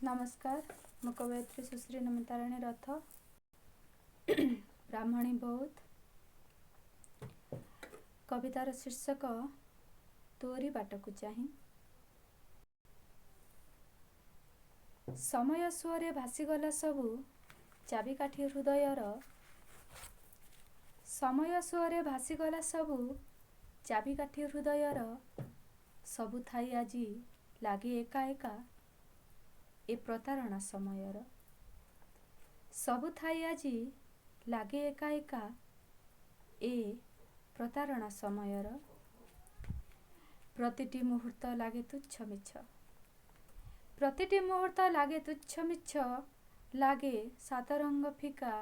नमस्कार मु कवयित्री सुश्री नमिताराणी रथ ब्राह्मणी बौद्ध। कवितार शीर्षक तोरी बाटकु चाहि। समय सुअरे भासीगला सबु चाबिकाठी हृदयर। समय सुअरे भासीगला सबु चाबिकाठी हृदयर। सबु थाई आजी लागे एका एका ए प्रतारणा समयर। सबु थाई आजी लागे एका एका ए प्रतारणा समयर। प्रतिटी मुहूर्त लागे तुच्छ मिछ। प्रतिटी मुहूर्त लागे तुच्छ मिछ। लागे सातरंग फिका।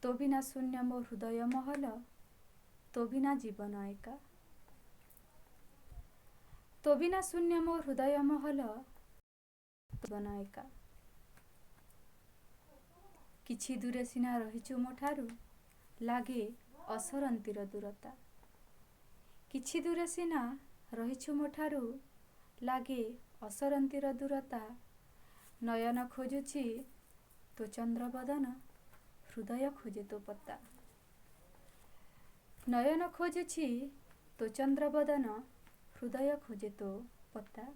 तो बिना शून्य मो हृदय महल। तो बिना जीवन एका। तो बिना शून्य मो हृदय महल। जीवन एका। किछि दूरे सिना रहिछु मोठारु लागे असरंतीर दूरता। किछि दूरे सिना रहिछु मोठारु लागे असरंतीर दूरता। नयन खोजुछि तो चंद्र बदन हृदय खोजे तो पत्ता। नयन खोजुछि तो चंद्र बदन हृदय खोजे तो पत्ता।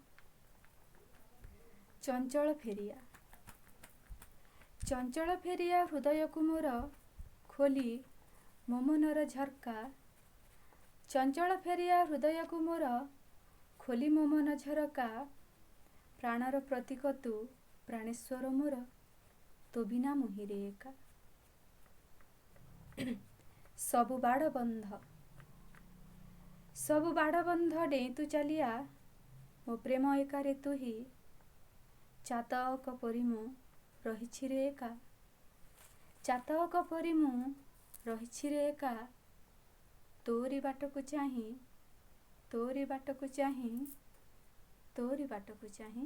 चंचल फेरिया। चंचल फेरिया हृदय को मोर खोली मो मनर झरका। चंचल फेरिया हृदय को मोर खोली मो मन झरका। प्राणर प्रतीक तू प्राणेश्वर मोर। तो बिना मुहिरे एका। सबु बाड़ बंध। सबु बाड़ बंध डेई तू चलिया। मो प्रेम एकारे तुही। चातक परि मु रहिछि रे एका। चातक परि मु रहिछि रे एका। तोरी बाटकु चाहि। तोरी बाटकु चाहि। तोरी बाटकु चाहि।